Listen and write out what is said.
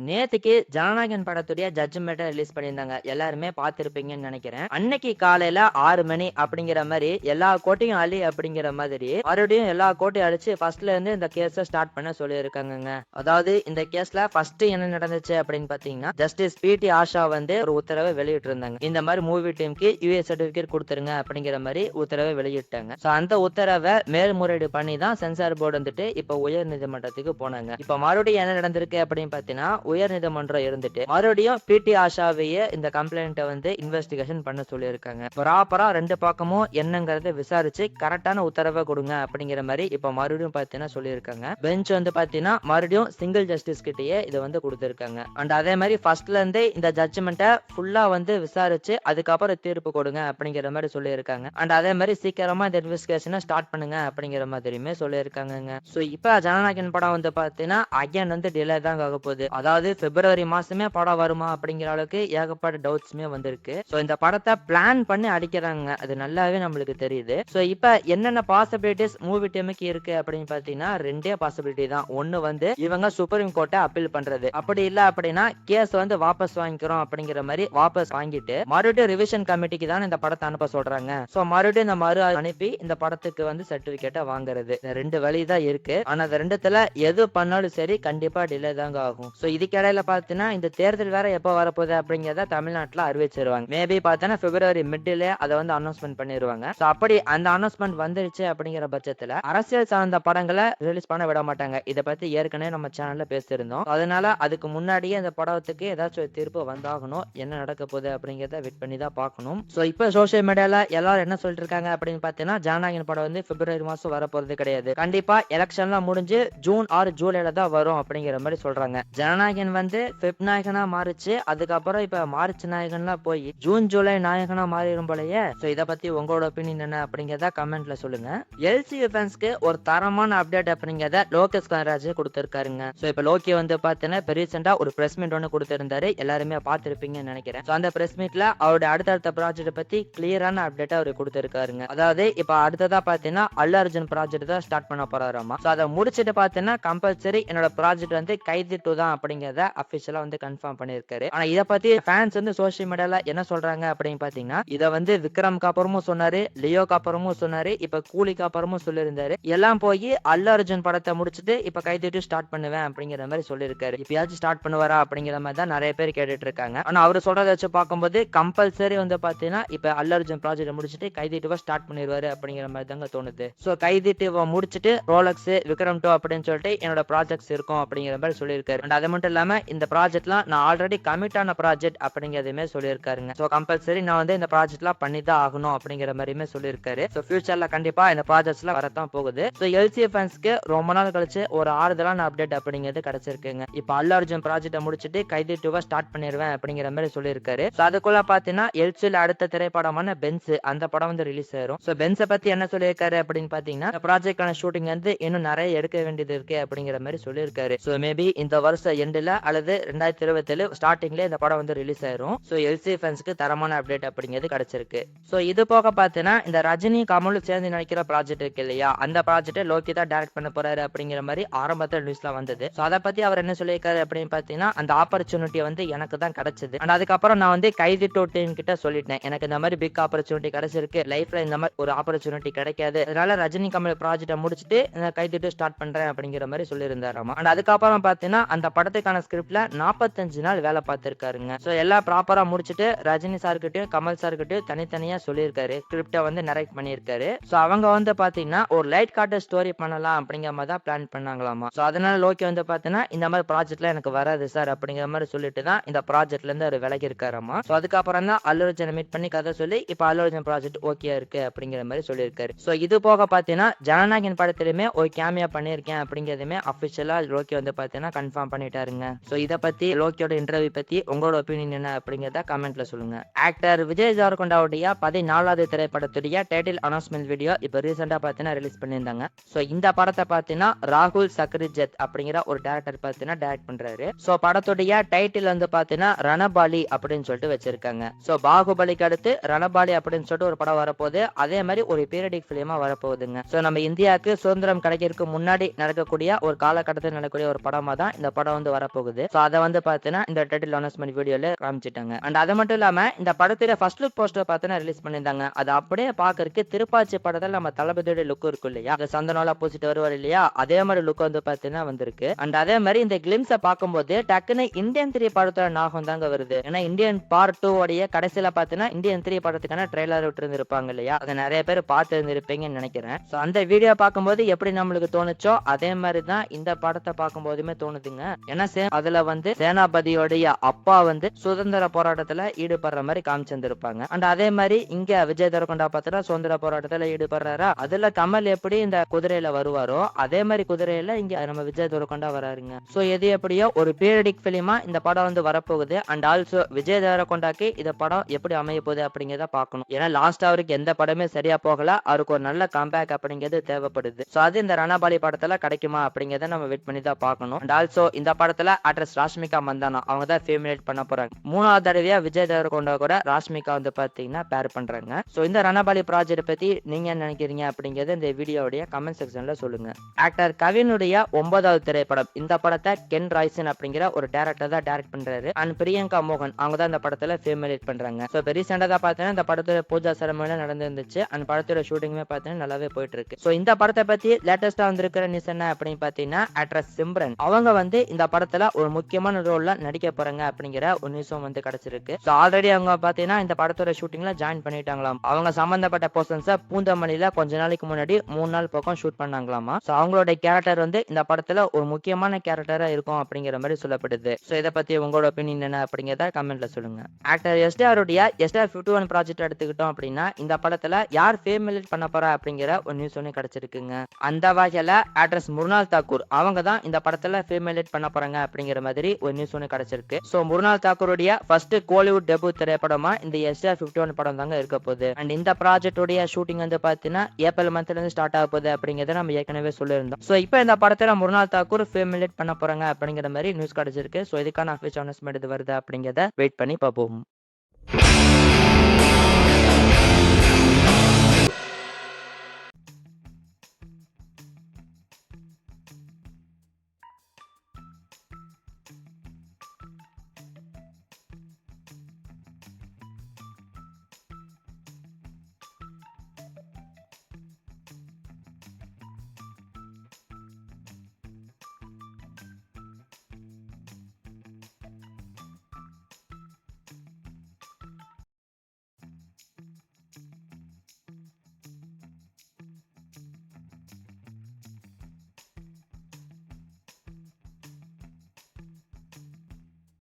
நேத்துக்கு ஜனநாயகன் படத்துடைய ஜட்ஜ்மெண்ட்டை ரிலீஸ் பண்ணியிருந்தாங்க. எல்லாருமே பார்த்திருப்பீங்கன்னு நினைக்கிறேன். அன்னைக்கு காலையில 6 மணி அப்படிங்கிற மாதிரி எல்லா கோட்டையும் அழி அப்படிங்கிற மாதிரி மறுபடியும் எல்லா கோட்டையும் அழிச்சு ஃபர்ஸ்ட்ல இருந்து இந்த கேஸ ஸ்டார்ட் பண்ண சொல்லியிருக்காங்கங்க. அதாவது இந்த கேஸ்ல ஃபர்ஸ்ட் என்ன நடந்துச்சு அப்படின்னு பாத்தீங்கன்னா, ஜஸ்டிஸ் பி.டி. ஆஷா வந்து ஒரு உத்தரவை வெளியிட்டு இருந்தாங்க. இந்த மாதிரி மூவி டீமுக்கு யூஏ சர்டிபிகேட் கொடுத்துருங்க அப்படிங்கிற மாதிரி உத்தரவை வெளியிட்டாங்க. சோ அந்த உத்தரவை மேல்முறையீடு பண்ணி தான் சென்சார் போர்டு வந்துட்டு இப்ப உயர் நீதிமன்றத்துக்கு போனாங்க. இப்ப மறுபடியும் என்ன நடந்திருக்கு அப்படின்னு பாத்தீங்கன்னா, உயர் நீதிமன்றம் இருந்துட்டு மறுபடியும் பி.டி. ஆஷாவையே இந்த கம்ப்ளைண்ட்டை வந்து இன்வெஸ்டிகேஷன் பண்ண சொல்லியிருக்காங்க. ப்ராப்பரா ரெண்டு பக்கமும் என்னங்கறத விசாரிச்சு கரெக்டான உத்தரவை கொடுங்க அப்படிங்கிற மாதிரி இப்ப மறுபடியும் பாத்தீங்கன்னா சொல்லியிருக்காங்க. பெஞ்ச் வந்து பாத்தீங்கன்னா மறுபடியும் சிங்கிள் ஜஸ்டிஸ் கிட்டயே இதை வந்து கொடுத்திருக்காங்க. அண்ட் அதே மாதிரி ஃபர்ஸ்ட்ல இருந்தே இந்த ஜட்ஜ்மெண்ட்டை ஃபுல்லா வந்து விசாரிச்சு அதுக்கப்புறம் தீர்ப்பு கொடுங்க அப்படிங்கிற மாதிரி சொல்லியிருக்காங்க. அண்ட் அதே மாதிரி சீக்கிரமா இந்த இன்வெஸ்டிகேஷனை ஸ்டார்ட் பண்ணுங்க அப்படிங்கிற மாதிரியுமே சொல்லியிருக்காங்க. சோ இப்ப ஜனநாயகன் படம் வந்து பாத்தீங்கன்னா அகைன் வந்து டிலே தான் ஆக போகுது. அதாவது பிப்ரவரி மாசமே படம் வருமா அப்படிங்கிற அளவுக்கு ஏகப்பட்ட டவுட்ஸ்மே வந்திருக்கு. சோ இந்த படத்தை பிளான் பண்ணி அடிக்கிறாங்க, அது நல்லாவே நம்மளுக்கு தெரியுது. சோ இப்ப என்னென்ன பாசிபிலிட்டிஸ் மூவி டீமுக்கு இருக்கு அப்படின்னு பாத்தீங்கன்னா ரெண்டே பாசிபிலிட்டி தான். ஒன்னு வந்து இவங்க சுப்ரீம் கோர்ட்டை அப்பீல் பண்றது, அப்படி இல்ல அப்படின்னா கேஸ் வந்து வாபஸ் வாங்கிக்கிறோம் அப்படிங்கிற மாதிரி வாபஸ் வாங்கிட்டு மறுபடியும் ரிவிஷன் கமிட்டிக்கு தான் இந்த படத்தை அனுப்ப சொல்றாங்க. சோ மறுபடியும் இந்த மறு அனுப்பி இந்த படத்துக்கு வந்து சர்டிபிகேட்டை வாங்குறது. இந்த ரெண்டு வழி தான் இருக்கு. ஆனா அந்த ரெண்டுத்துல எது பண்ணாலும் சரி கண்டிப்பா டிலே தாங்க ஆகும். சோ இதுக்கிடையில பாத்தீங்கன்னா இந்த தேர்தல் வேற எப்ப வரப்போகுது அப்படிங்கறத தமிழ்நாட்டுல அறிவிச்சிருவாங்க. மேபி பாத்தீங்கன்னா பிப்ரவரி மிட்ல அதை வந்து அனௌன்ஸ்மெண்ட் பண்ணிடுவாங்க. சோ அப்படி அந்த அனௌன்ஸ்மெண்ட் வந்துருச்சு அப்படிங்கிற பட்சத்துல அரசியல் சார்ந்த படங்களை ரிலீஸ் பண்ண விட மாட்டாங்க. இதை பத்தி ஏற்கனவே நம்ம சேனல்ல பேசியிருந்தோம். அதனால அதுக்கு முன்னாடியே இந்த படத்துக்கு ஏதாச்சும் ஒரு தீர்ப்பு வந்தாகணும். என்ன நடக்க போகுது அப்படிங்கறத வெயிட் பண்ணி தான் பார்க்கணும். சோ இப்ப சோசியல் மீடியால எல்லாரும் என்ன சொல்லிட்டு இருக்காங்க அப்படின்னு பாத்தீங்கன்னா, ஜனநாயகன் படம் வந்து பிப்ரவரி மாசம் வரப்போறது கிடையாது. கண்டிப்பா எலெக்ஷன்லாம் முடிஞ்சு ஜூன் ஆர் ஜூலைல தான் வரும் அப்படிங்கிற மாதிரி சொல்றாங்க. ஜனநாயகன் வந்து பெப் நாயகனா மாறிச்சு, அதுக்கப்புறம் இப்ப மார்ச் நாயகன்லாம் போய் ஜூன் ஜூலை நாயகனா மாறிடும் போலயே. சோ இத பத்தி உங்களோட ஒப்பீனியன் என்ன அப்படிங்கறத கமெண்ட்ல சொல்லுங்க. எல்சி ஃபேன்ஸ்க்கு ஒரு தரமான அப்டேட் அப்படிங்கறத லோகேஷ் கனகராஜ் கொடுத்திருக்காருங்க. சோ இப்ப லோகி வந்து பாத்தீங்கன்னா இப்ப ரீசெண்டா ஒரு பிரஸ் மீட் ஒன்னு கொடுத்திருந்தாரு, எல்லாருமே பார்த்திருப்பீங்கன்னு நினைக்கிறேன். சோ அந்த பிரஸ் மீட்ல அவருடைய அடுத்தடுத்த ப்ராஜெக்ட் பத்தி கிளியரான அப்டேட் அவர் கொடுத்திருக்காருங்க. அதாவது இப்ப அடுத்ததா பாத்தீங்கன்னா அல்லு அர்ஜுன் ப்ராஜெக்ட் தான் ஸ்டார்ட் பண்ண போறாராமா. சோ அதை முடிச்சிட்டு பாத்தீங்கன்னா கம்பல்சரி என்னோட ப்ராஜெக்ட் வந்து கைதி 2 தான் அப்படிங்கறத அபிஷியலா வந்து கன்ஃபார்ம் பண்ணிருக்காரு. ஆனா இத பத்தி ஃபேன்ஸ் வந்து சோசியல் மீடியால என்ன சொல்றாங்க அப்படின்னு பாத்தீங்கன்னா, இத வந்து விக்ரம்க்கு அப்புறமும் சொன்னாரு, லியோக்கு அப்புறமும் சொன்னாரு, இப்ப கூலிக்கு அப்புறமும் சொல்லியிருந்தாரு. எல்லாம் போய் அல்லு அர்ஜுன் படத்தை முடிச்சிட்டு இப்ப கைதி 2 ஸ்டார்ட் பண்ணுவேன் அப்படிங்கிற மாதிரி சொல்லியிருக்காரு. இப்பயாச்சும் ஸ்டார்ட் பண்ணுவாரா அப்படிங்கிற மாதிரி தான் நிறைய பேர் கேட்டுட்டு இருக்காங்க. ஆனா அவரு சொல்றத வச்சு பார்க்கும்போது கம்பல்சரி வந்து பாத்தீங்கன்னா இப்ப அல்லு அர்ஜுன் ப்ராஜெக்ட் முடிச்சிட்டு கைதி 2 ஸ்டார்ட் பண்ணிடுவாரு அப்படிங்கிற மாதிரி தாங்க தோணுது. சோ கைதி 2 முடிச்சிட்டு ரோலக்ஸ் விக்ரம் 2 அப்படின்னு சொல்லிட்டு என்னோட ப்ராஜெக்ட்ஸ் இருக்கும் அப்படிங்கிற மாதிரி சொல்லியிருக்காரு. அண்ட் அது மட்டும் இல்லாம இந்த ப்ராஜெக்ட்லாம் நான் ஆல்ரெடி கமிட் ஆன ப்ராஜெக்ட் அப்படிங்கறதுமே சொல்லியிருக்காருங்க. சோ கம்பல்சரி நான் வந்து இந்த ப்ராஜெக்ட்லாம் பண்ணி தான் ஆகணும் அப்படிங்கிற மாதிரியுமே சொல்லியிருக்காரு. சோ ஃபியூச்சர்ல கண்டிப்பா இந்த ப்ராஜெக்ட்ஸ்லாம் வரத்தான் போகுது. சோ எல்சி ஃபேன்ஸ்க்கு ரொம்ப நாள் கழிச்சு ஒரு ஆறுதலான அப்டேட் அப்படிங்கிறது கிடைச்சிருக்குங்க. இப்ப அல்லு அர்ஜுன் ப்ராஜெக்ட்டை முடிச்சிட்டு கைதி 2 ஸ்டார்ட் பண்ணிடுவேன் அப்படிங்கிற மாதிரி சொல்லியிருக்காரு. சோ அதுக்குள்ள பாத்தீங்கன்னா எல்சில அடுத்த திரைப்படமான பென்ஸ் அந்த படம் வந்து ரிலீஸ் ஆயிரும். சோ பென்ஸை பத்தி என்ன சொல்லியிருக்காரு அப்படின்னு பாத்தீங்கன்னா, இந்த ப்ராஜெக்டான ஷூட்டிங் வந்து இன்னும் நிறைய எடுக்க வேண்டியது இருக்கு அப்படிங்கிற மாதிரி சொல்லியிருக்காரு. சோ மேபி இந்த வருஷம் எண்ட்ல அல்லது 2027 ஸ்டார்டிங்ல இந்த படம் வந்து ரிலீஸ் ஆயிரும். சோ எல்சி ஃபேன்ஸ்க்கு தரமான அப்டேட் அப்படிங்கிறது கிடைச்சிருக்கு. சோ இது போக பாத்தீங்கன்னா இந்த ரஜினி கமலும் சேர்ந்து நடிக்கிற ப்ராஜெக்ட் இருக்கு இல்லையா, அந்த ப்ராஜெக்ட் லோகி தான் டைரக்ட் பண்ண போறாரு அப்படிங்கிற மாதிரி ஆரம்பத்துல நியூஸ்ல வந்தது. சோ அதை பத்தி அவர் என்ன சொல்லியிருக்காரு அப்படின்னு பாத்தீங்கன்னா, அந்த ஆப்பர்ச்சுனிட்டி வந்து எனக்கு தான் கிடைச்சது. அண்ட் அதுக்கப்புறம் நான் வந்து கைதி 2 டீம் கிட்ட சொல்லிட்டேன், எனக்கு இந்த மாதிரி பிக் ஆப்பர்ச்சுனிட்டி கிடைச்சிருக்கு, லைஃப்ல இந்த மாதிரி ஒரு ஆப்பர்ச்சுனிட்டி கிடைக்காது, அதனால ரஜினி கமல் ப்ராஜெக்ட்டை முடிச்சிட்டு கைதி 2 ஸ்டார்ட் பண்றேன் அப்படிங்கிற மாதிரி சொல்லியிருந்தாராமா. அண்ட் அதுக்கப்புறம் பாத்தீங்கன்னா அந்த படத்துக்கான ஸ்கிரிப்ட்ல 45 நாள் வேலை பார்த்திருக்காருங்க. சோ எல்லாம் ப்ராப்பரா முடிச்சிட்டு ரஜினி சார் கிட்டயும் கமல் சார் கிட்டயும் தனித்தனியா சொல்லியிருக்காரு, ஸ்கிரிப்டை வந்து நரேட் பண்ணியிருக்காரு. சோ அவங்க வந்து பாத்தீங்கன்னா ஒரு லைட் கார்டர் ஸ்டோரி பண்ணலாம் அப்படிங்கிற மாதிரி தான் பிளான் பண்ணாங்களாமா. சோ அதனால லோகி வந்து பாத்தீங்கன்னா இந்த மாதிரி ப்ராஜெக்ட்ல எனக்கு வராது சார் அப்படிங்கிற மாதிரி சொல்லிட்டு தான் இந்த ப்ராஜெக்ட்ல இருந்து அவர் விலகி இருக்காராமா. சோ அதுக்கப்புறம் தான் அல்லு அர்ஜுனை மீட் பண்ணி கதை சொல்லி இப்ப அல்லு அர்ஜுன் ப்ராஜெக்ட் ஓகே இருக்கு அப்படிங்கிற மாதிரி சொல்லியிருக்காரு. சோ இது போக பாத்தீங்கன்னா ஜனநாயகன் படத்திலுமே ஒரு கேமியா பண்ணியிருக்கேன் அப்படிங்கிறதுமே அபிஷியலா லோகி வந்து பாத்தீங்கன்னா கன்ஃபார்ம் பண்ணிட்டாருங்க. சோ இத பத்தி லோகியோட இன்டர்வியூ பத்தி உங்களோட ஒப்பீனியன் என்ன அப்படிங்கறத கமெண்ட்ல சொல்லுங்க. ஆக்டர் விஜய் தேவரகொண்டாவுடைய 14வது திரைப்படத்துடைய டைட்டில் அனௌன்ஸ்மெண்ட் வீடியோ இப்ப ரீசெண்டா பாத்தீங்கன்னா ரிலீஸ் பண்ணியிருந்தாங்க. சோ இந்த படத்தை பாத்தீங்கன்னா ராகுல் சக்ரிஜத் அப்படிங்கிற ஒரு டைரக்டர் பாத்தீங்கன்னா டைரக்ட் பண்றாரு. சோ படத்துடைய டைட்டில் வந்து பாத்தீங்கன்னா ரணபாலி அப்படின்னு சொல்லிட்டு வச்சிருக்காங்க. சோ பாகுபலிக்கு அடுத்து ரணபாலி அப்படின்னு சொல்லிட்டு ஒரு படம் வரப்போகுது. அதே மாதிரி ஒரு பீரியடிக் பிலிமா வரப்போகுதுங்க. சோ நம்ம இந்தியாவுக்கு சுதந்திரம் கிடைக்கிறதுக்கு முன்னாடி நடக்கக்கூடிய ஒரு காலகட்டத்தில் நடக்கக்கூடிய ஒரு படமா தான் இந்த படம் வந்து வர வரப்போகுது. சோ அத வந்து பாத்தீங்கன்னா இந்த டைட்டில் அனௌன்ஸ்மெண்ட் வீடியோல காமிச்சிட்டாங்க. அண்ட் அது மட்டும் இல்லாம இந்த படத்துல ஃபர்ஸ்ட் லுக் போஸ்டர் பாத்தீங்கன்னா ரிலீஸ் பண்ணிருந்தாங்க. அது அப்படியே பாக்குறதுக்கு திருப்பாச்சி படத்துல நம்ம தளபதியோட லுக் இருக்கும் இல்லையா, அந்த சந்தனம்லாம் பூசிட்டு வருவார் இல்லையா, அதே மாதிரி லுக் வந்து பாத்தீங்கன்னா வந்திருக்கு. அண்ட் அதே மாதிரி இந்த கிளிம்ஸ பாக்கும்போது டக்குன்னு இந்தியன் 3 படத்தோட ஞாபகம் தாங்க வருது. ஏன்னா இந்தியன் பார்ட் 2 உடைய கடைசியில பாத்தீங்கன்னா இந்தியன் 3 படத்துக்கான ட்ரெய்லர் விட்டு இருந்திருப்பாங்க இல்லையா, அதை நிறைய பேர் பார்த்து இருந்திருப்பீங்கன்னு நினைக்கிறேன். சோ அந்த வீடியோ பார்க்கும்போது எப்படி நம்மளுக்கு தோணுச்சோ அதே மாதிரி தான் இந்த படத்தை பார்க்கும்போதுமே தோணுதுங்க. ஏன்னா அதுல வந்து சேனாபதியோடைய அப்பா வந்து சுதந்திர போராட்டத்துல ஈடுபடுற மாதிரி காமிச்சிருந்திருப்பாங்க. அண்ட் அதே மாதிரி இங்க விஜய் தேவரகொண்டா பார்த்தா சுதந்திர போராட்டத்துல ஈடுபடுறாரா, அதுல கமல் எப்படி இந்த குதிரையில வருவாரோ அதே மாதிரி குதிரையில இங்க நம்ம விஜய் தேவரகொண்டா வராருங்க. சோ எது எப்படியோ ஒரு பீரியடிக் பிலிமா இந்த படம் வந்து வரப்போகுது. அண்ட் ஆல்சோ விஜய் தேவரகொண்டாக்கு இந்த படம் எப்படி அமைய போகுது அப்படிங்கிறத பார்க்கணும். ஏன்னா லாஸ்ட் அவருக்கு எந்த படமே சரியா போகல, அவருக்கு ஒரு நல்ல கம்பேக் அப்படிங்கிறது தேவைப்படுது. சோ அது இந்த ரணபாலி படத்துல கிடைக்குமா அப்படிங்கறத நம்ம வெயிட் பண்ணி தான் பார்க்கணும். அண்ட் ஆல்சோ இந்த படத்துல ஆக்ட்ரஸ் ராஷ்மிகா மந்தானா அவங்க தான் ஃபேமிலேட் பண்ண போறாங்க. 3வது தடவையா விஜய் தேவரகொண்டா கூட ராஷ்மிகா வந்து பாத்தீங்கன்னா பேர் பண்றாங்க. சோ இந்த ரணபாலி ப்ராஜெக்ட் பத்தி நீங்க என்ன நினைக்கிறீங்க அப்படிங்கறத இந்த வீடியோவுடைய கமெண்ட் செக்ஷன்ல சொல்லுங்க. ஆக்டர் கவினுடைய 9வது திரைப்படம். இந்த படத்தை கென் ராய்சன் அப்படிங்கிற ஒரு டைரக்டர் தான் டைரக்ட் பண்றாரு. அண்ட் பிரியங்கா மோகன் அவங்க தான் இந்த படத்துல ஃபேமிலேட் பண்றாங்க. சோ இப்போ ரீசெண்டா தான் பாத்தீங்கன்னா இந்த படத்தோட பூஜா செரமனி நடந்துருந்துச்சு. அண்ட் படத்தோட ஷூட்டிங்குமே பாத்தீங்கன்னா நல்லாவே போயிட்டு இருக்கு. சோ இந்த படத்தை பத்தி லேட்டஸ்டா வந்திருக்கிற நியூஸ் என்ன அப்படின்னு பாத்தீங்கன்னா ஆக்ட்ரஸ் சிம்ரன் அவங்க வந்து இந்த படத்துல ஒரு முக்கியமான ரோல்ல நடிக்க போறாங்க அப்படிங்கிற ஒரு நியூஸும் வந்து கிடைச்சிருக்கு. சோ ஆல்ரெடி அவங்க பாத்தீங்கன்னா இந்த படத்தோட ஷூட்டிங்ல ஜாயின் பண்ணிட்டாங்களாம். அவங்க சம்பந்தப்பட்ட போர்ஷன்ஸ பூந்தமல்லியில கொஞ்ச நாளைக்கு முன்னாடி 3 நாள் பக்கம் ஷூட் பண்ணாங்களாமா. சோ அவங்களோட கேரக்டர் வந்து இந்த படத்துல ஒரு முக்கியமான கேரக்டரா இருக்கும் அப்படிங்கிற மாதிரி சொல்லப்படுது. சோ இத பத்தி உங்களோட ஒப்பீனியன் என்ன அப்படிங்கறத கமெண்ட்ல சொல்லுங்க. ஆக்டர் எஸ்டிஆருடைய எஸ்டிஆர் 51 ப்ராஜெக்ட் எடுத்துக்கிட்டோம் அப்படின்னா இந்த படத்துல யார் ஃபேமிலேட் பண்ண போறா அப்படிங்கிற ஒரு நியூஸ் ஒன்று கிடைச்சிருக்குங்க. அந்த வகையில ஆக்ட்ரஸ் முர்னால் தாக்கூர் அவங்க தான் இந்த படத்துல ஃபேமிலேட் பண்ண போறாங்க அப்படிங்கிற மாதிரி ஒரு நியூஸ் ஒன்று கிடைச்சிருக்கு. சோ முர்னால் தாக்கூருடைய ஃபர்ஸ்ட் கோலிவுட் டெபியூட் திரைப்படமா இந்த எஸ்டிஆர் 51 படம் தாங்க இருக்க போகுது. அண்ட் இந்த ப்ராஜெக்ட் உடைய ஷூட்டிங் வந்து பாத்தீங்கன்னா ஏப்ரல் மந்த்ல இருந்து ஸ்டார்ட் ஆக போகுது அப்படிங்கறத நம்ம ஏற்கனவே சொல்லியிருந்தோம். சோ இப்போ இந்த படத்துல முர்னால் தாக்கூர் ஃபேமிலேட் பண்ண போறாங்க அப்படிங்கிற மாதிரி நியூஸ் கிடைச்சிருக்கு. சோ இதுக்கான அஃபிஷியல் அனௌன்ஸ்மெண்ட் இது வருது அப்படிங்கறத வெயிட் பண்ணி பார்ப்போம்.